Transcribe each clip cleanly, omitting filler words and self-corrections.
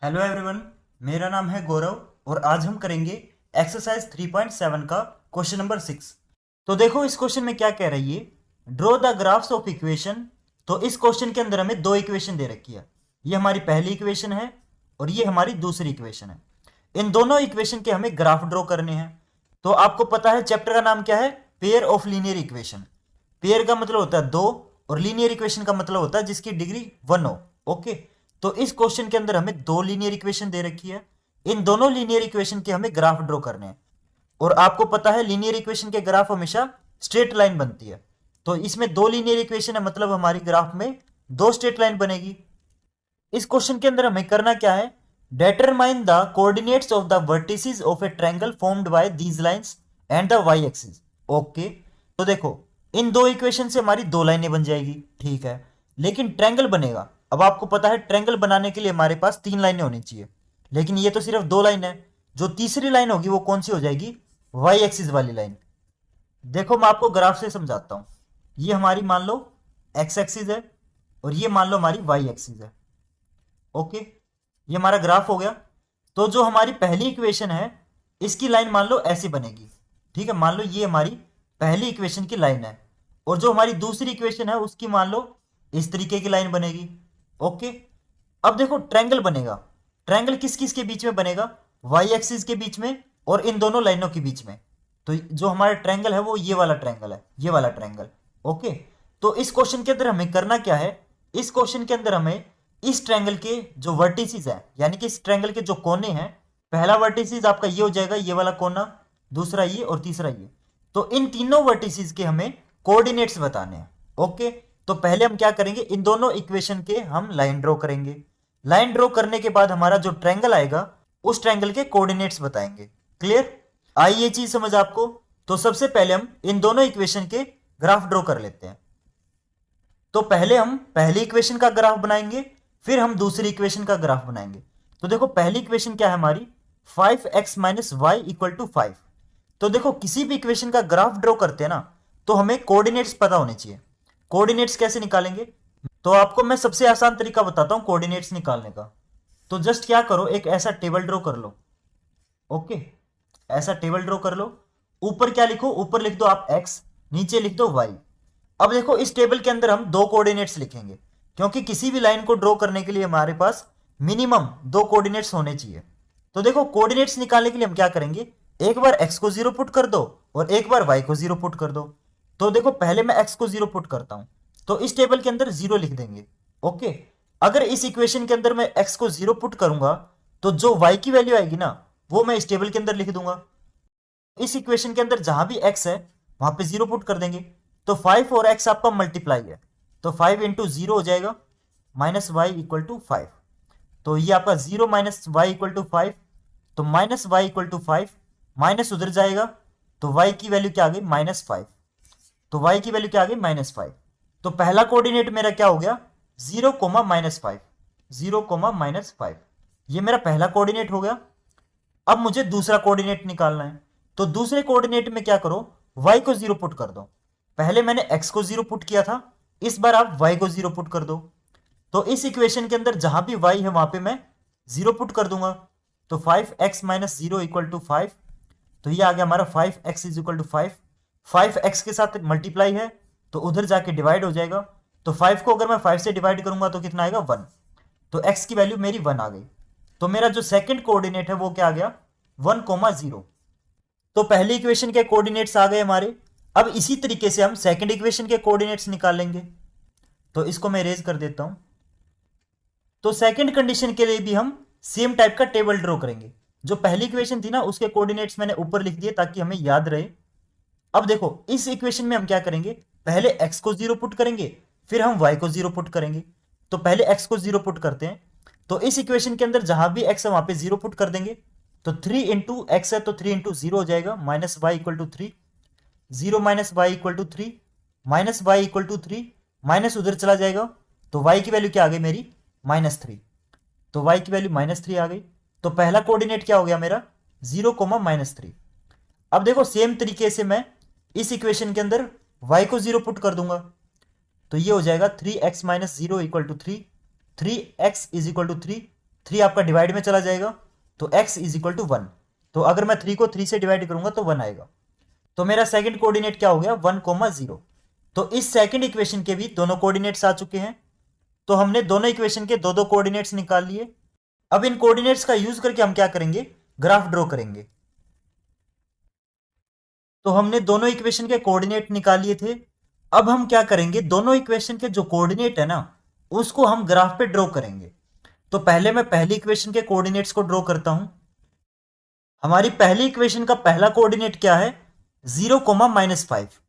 Hello everyone, मेरा नाम है गौरव और आज हम करेंगे एक्सरसाइज 3.7 का क्वेश्चन नंबर 6। तो देखो इस क्वेश्चन में क्या कह रही है, draw the graphs of equation. तो इस क्वेश्चन के अंदर हमें दो इक्वेशन दे रखी है। ये हमारी पहली इक्वेशन है और ये हमारी दूसरी इक्वेशन है। इन दोनों इक्वेशन के हमें ग्राफ ड्रॉ करने हैं। तो आपको पता है चैप्टर का नाम क्या है, pair of linear equation. Pair का मतलब होता है दो और लीनियर इक्वेशन का मतलब होता है जिसकी डिग्री 1 हो। ओके, तो इस क्वेश्चन के अंदर हमें दो लीनियर इक्वेशन दे रखी है। इन दोनों लीनियर इक्वेशन के हमें ग्राफ ड्रॉ करने हैं। और आपको पता है लीनियर इक्वेशन के ग्राफ हमेशा स्ट्रेट लाइन बनती है। तो इसमें दो लीनियर इक्वेशन है, मतलब हमारी ग्राफ में दो स्ट्रेट लाइन बनेगी। इस क्वेश्चन के अंदर हमें करना क्या है, determine the coordinates of the vertices of a triangle formed by these lines and the y axis. Okay, तो देखो इन दो इक्वेशन से हमारी दो लाइनें बन जाएगी, ठीक है, लेकिन ट्रायंगल बनेगा। अब आपको पता है ट्रायंगल बनाने के लिए हमारे पास तीन लाइनें होनी चाहिए, लेकिन ये तो सिर्फ दो लाइन है। जो तीसरी लाइन होगी वो कौन सी हो जाएगी, वाई एक्सिस वाली लाइन। देखो मैं आपको ग्राफ से समझाता हूं। ये हमारी मान लो एक्स एक्सिस है और ये मान लो हमारी वाई एक्सिस है। ओके, ये हमारा ग्राफ हो गया। तो जो हमारी पहली इक्वेशन है इसकी लाइन मान लो ऐसी बनेगी, ठीक है, मान लो ये हमारी पहली इक्वेशन की लाइन है। और जो हमारी दूसरी इक्वेशन है उसकी मान लो इस तरीके की लाइन बनेगी। ओके, अब देखो ट्रायंगल बनेगा। ट्रायंगल किस किस के बीच में बनेगा, वाई एक्सिस के बीच में और इन दोनों लाइनों के बीच में। तो जो हमारा ट्रायंगल है वो ये वाला ट्रायंगल है, ये वाला ट्रायंगल। ओके, तो इस क्वेश्चन के अंदर हमें करना क्या है, इस क्वेश्चन के अंदर हमें इस ट्रायंगल के जो वर्टिसेस है, यानी कि इस ट्रायंगल के जो कोने हैं, पहला वर्टिसेस आपका ये हो जाएगा, ये वाला कोना, दूसरा ये और तीसरा ये। तो इन तीनों वर्टिसेस के हमें कोऑर्डिनेट्स बताने हैं। ओके, तो पहले हम क्या करेंगे, इन दोनों इक्वेशन के हम लाइन ड्रॉ करेंगे। लाइन ड्रॉ करने के बाद हमारा जो ट्रायंगल आएगा उस ट्रायंगल के कोऑर्डिनेट्स बताएंगे। क्लियर, आई ये चीज समझ आपको। तो सबसे पहले हम इन दोनों इक्वेशन के ग्राफ ड्रॉ कर लेते हैं। तो पहले हम पहली इक्वेशन का ग्राफ बनाएंगे, फिर हम दूसरी इक्वेशन का ग्राफ बनाएंगे। तो देखो पहली इक्वेशन क्या है हमारी, 5x minus y equal to 5। तो देखो किसी भी इक्वेशन का ग्राफ ड्रॉ करते हैं ना, तो हमें कोऑर्डिनेट्स पता होने चाहिए। कोऑर्डिनेट्स कैसे निकालेंगे, तो आपको मैं सबसे आसान तरीका बताता हूं कोऑर्डिनेट्स निकालने का। तो जस्ट क्या करो, एक ऐसा टेबल ड्रॉ कर लो। ओके, ऐसा टेबल ड्रॉ कर लो। ऊपर क्या लिखो, ऊपर लिख दो आप x, नीचे लिख दो y। अब देखो इस टेबल के अंदर हम दो कोऑर्डिनेट्स लिखेंगे, क्योंकि किसी भी लाइन को ड्रॉ करने के लिए हमारे पास मिनिमम दो कोऑर्डिनेट्स होने चाहिए। तो देखो कोऑर्डिनेट्स निकालने के लिए हम क्या करेंगे, एक बार x को 0 पुट कर दो और एक बार y को 0 पुट कर दो। तो देखो पहले मैं x को 0 पुट करता हूं, तो इस टेबल के अंदर 0 लिख देंगे। ओके, अगर इस इक्वेशन के अंदर मैं x को 0 पुट करूंगा तो जो y की वैल्यू आएगी ना, वो मैं इस टेबल के अंदर लिख दूंगा। इस इक्वेशन के अंदर जहां भी x है वहां पे 0 पुट कर देंगे। तो 5 और x आपका मल्टीप्लाई है, तो 5 इंटू 0 हो जाएगा माइनस वाई इक्वल टू 5। तो ये आपका 0 माइनस वाई इक्वल टू 5, तो minus y equal to 5, minus उधर जाएगा तो y की वैल्यू क्या आ गई, -5। तो y की वैल्यू क्या आ गई, -5। तो पहला कोऑर्डिनेट मेरा क्या हो गया, 0 कोमा -5, 0 कोमा -5। ये मेरा पहला कोऑर्डिनेट हो गया। अब मुझे दूसरा कोऑर्डिनेट निकालना है। तो दूसरे कोऑर्डिनेट में क्या करो, y को 0 पुट कर दो। पहले मैंने x को 0 पुट किया था, इस बार आप y को 0 पुट कर दो। तो इस इक्वेशन के अंदर जहां भी y है वहां पे मैं 0 पुट कर दूंगा। तो 5x माइनस 0 इक्वल टू 5। तो ये आ गया हमारा 5x is equal to 5। 5x के साथ मल्टीप्लाई है तो उधर जाके डिवाइड हो जाएगा। तो 5 को अगर मैं 5 से डिवाइड करूंगा तो कितना आएगा, 1। तो x की वैल्यू मेरी 1 आ गई। तो मेरा जो सेकंड कोऑर्डिनेट है वो क्या आ गया, 1,0। तो पहली इक्वेशन के कोऑर्डिनेट्स आ गए हमारे। अब इसी तरीके से हम सेकंड इक्वेशन के कोऑर्डिनेट्स निकाल लेंगे। तो इसको मैं इरेज कर देता हूं। तो सेकंड कंडीशन के लिए भी हम सेम टाइप का टेबल ड्रॉ करेंगे। जो पहली इक्वेशन थी ना उसके कोऑर्डिनेट्स मैंने ऊपर लिख दिए ताकि हमें याद रहे। अब देखो इस इक्वेशन में हम क्या करेंगे, पहले x को 0 पुट करेंगे, फिर हम y को 0 पुट करेंगे। तो पहले x को 0 पुट करते हैं। तो इस इक्वेशन के अंदर जहां भी x है वहां पे 0 पुट कर देंगे। तो 3 इंटू एक्स है तो 3 इंटू 0 हो जाएगा, minus y equal to 3। 0 minus y equal to 3, minus y equal to 3, minus उधर चला जाएगा तो y की वैल्यू क्या आ गई मेरी, -3। तो y की वैल्यू -3 आ गई। तो पहला कोऑर्डिनेट क्या हो गया मेरा, 0 कोमा -3। अब देखो सेम तरीके से मैं इस इक्वेशन के अंदर y को 0 पुट कर दूंगा। तो ये हो जाएगा 3x minus 0 equal to 3, 3x is equal to 3, 3 आपका डिवाइड में चला जाएगा, तो x इज इक्वल टू 1। तो अगर मैं 3 को 3 से डिवाइड करूंगा तो 1 आएगा। तो मेरा सेकंड कोऑर्डिनेट क्या हो गया, 1,0। तो इस सेकंड इक्वेशन के भी दोनों कोऑर्डिनेट्स आ चुके हैं। तो हमने दोनों इक्वेशन के दो दो कोऑर्डिनेट्स निकाल लिए। अब इन कोऑर्डिनेट्स का यूज करके हम क्या करेंगे, ग्राफ ड्रॉ करेंगे। तो हमने दोनों इक्वेशन के कोऑर्डिनेट निकाल लिए थे। अब हम क्या करेंगे, दोनों इक्वेशन के जो कोऑर्डिनेट है ना, उसको हम ग्राफ पे ड्रॉ करेंगे। तो पहले मैं पहली इक्वेशन के कोऑर्डिनेट्स को ड्रॉ करता हूं। हमारी पहली इक्वेशन का पहला कोऑर्डिनेट क्या है, 0,-5।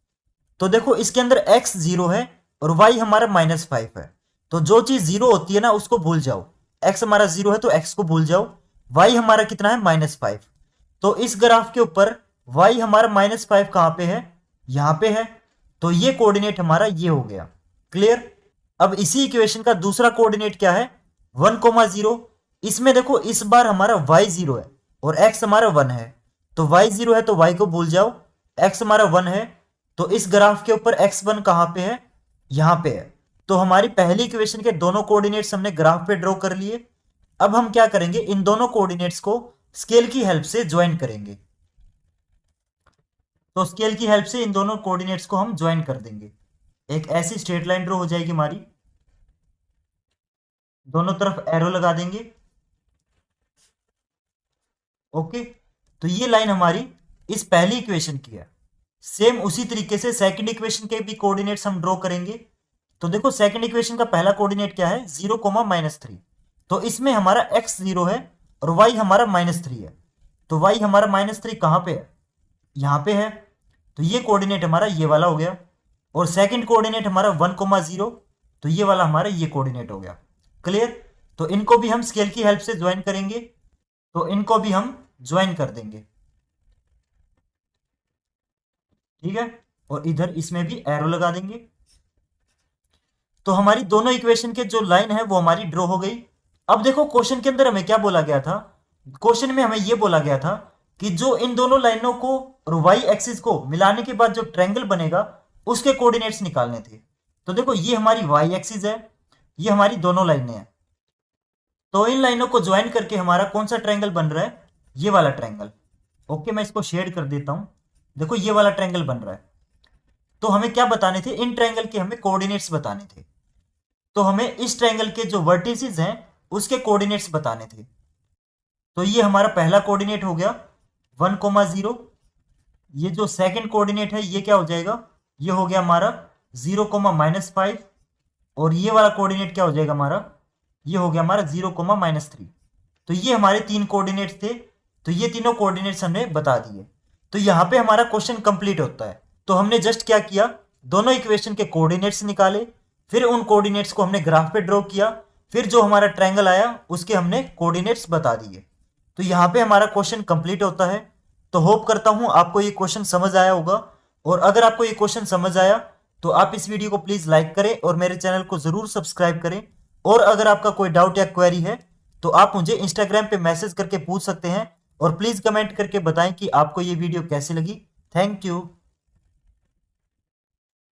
तो देखो इसके अंदर x 0 है और y हमारा -5 है। तो जो चीज 0 होती है ना उसको भूल जाओ। x हमारा 0 है तो x को भूल जाओ। y हमारा कितना है, -5। तो इस ग्राफ के ऊपर y हमारा -5 कहां पे है, यहां पे है। तो ये कोऑर्डिनेट हमारा ये हो गया। क्लियर। अब इसी इक्वेशन का दूसरा कोऑर्डिनेट क्या है, 1,0। इसमें देखो इस बार हमारा y 0 है और x हमारा 1 है। तो y 0 है तो y को भूल जाओ, x हमारा 1 है। तो इस ग्राफ के ऊपर x1 कहां पे है, यहां पे है। तो हमारी पहली इक्वेशन के दोनों कोऑर्डिनेट्स हमने ग्राफ पे ड्रॉ कर लिए। अब हम क्या करेंगे, इन दोनों कोऑर्डिनेट्स को स्केल की हेल्प से ज्वाइन करेंगे। तो स्केल की हेल्प से इन दोनों कोऑर्डिनेट्स को हम ज्वाइन कर देंगे। एक ऐसी स्ट्रेट लाइन ड्रॉ हो जाएगी हमारी, दोनों तरफ एरो लगा देंगे। ओके, तो ये लाइन हमारी इस पहली इक्वेशन की है। सेम उसी तरीके से सेकंड इक्वेशन के भी कोऑर्डिनेट्स हम ड्रॉ करेंगे। तो देखो सेकंड इक्वेशन का पहला कोऑर्डिनेट क्या है, 0,-3। तो इसमें हमारा x 0 है और y हमारा -3 है। तो y हमारा -3 कहां पे है, यहां पे है। तो ये कोऑर्डिनेट हमारा ये वाला हो गया। और सेकंड कोऑर्डिनेट हमारा 1,0, तो ये वाला हमारा ये कोऑर्डिनेट हो गया। क्लियर। तो इनको भी हम स्केल की हेल्प से ज्वाइन करेंगे। तो इनको भी हम ज्वाइन कर देंगे, ठीक है। और इधर इसमें भी एरो लगा देंगे। तो हमारी दोनों इक्वेशन के जो लाइन है वो हमारी ड्रॉ हो गई। अब देखो क्वेश्चन के अंदर हमें क्या बोला गया था, क्वेश्चन में हमें यह बोला गया था कि जो इन दोनों लाइनों को और वाई एक्सिस को मिलाने के बाद जो ट्रायंगल बनेगा उसके कोऑर्डिनेट्स निकालने थे। तो देखो ये हमारी वाई एक्सिस है, ये हमारी दोनों लाइनें हैं। तो इन लाइनों को ज्वाइन करके हमारा कौन सा ट्रायंगल बन रहा है, ये वाला ट्रायंगल। ओके, मैं इसको शेड कर देता हूं। देखो ये वाला ट्रायंगल बन रहा है। तो हमें क्या बताने थे, इन ट्रायंगल के हमें कोऑर्डिनेट्स बताने थे। तो हमें इस ट्रायंगल के जो वर्टिसेस हैं उसके कोऑर्डिनेट्स बताने थे। तो ये हमारा पहला कोऑर्डिनेट हो गया 1,0। ये जो सेकंड कोऑर्डिनेट है ये क्या हो जाएगा, ये हो गया हमारा 0,-5। और ये वाला कोऑर्डिनेट क्या हो जाएगा हमारा, ये हो गया हमारा 0,-3। तो ये हमारे तीन कोऑर्डिनेट्स थे। तो ये तीनों कोऑर्डिनेट्स हमने बता दिए। तो यहां पे हमारा क्वेश्चन कंप्लीट होता है। तो हमने जस्ट क्या किया, दोनों इक्वेशन के कोऑर्डिनेट्स निकाले, फिर उन कोऑर्डिनेट्स को हमने ग्राफ पे ड्रॉ किया, फिर जो हमारा ट्रायंगल आया उसके हमने कोऑर्डिनेट्स बता दिए। तो यहाँ पे हमारा क्वेश्चन कंप्लीट होता है। तो होप करता हूं आपको ये क्वेश्चन समझ आया होगा। और अगर आपको ये क्वेश्चन समझ आया तो आप इस वीडियो को प्लीज लाइक करें और मेरे चैनल को जरूर सब्सक्राइब करें। और अगर आपका कोई डाउट या क्वेरी है तो आप मुझे इंस्टाग्राम पे मैसेज करके पूछ सकते हैं। और प्लीज कमेंट करके बताएं कि आपको ये वीडियो कैसी लगी। Thank you.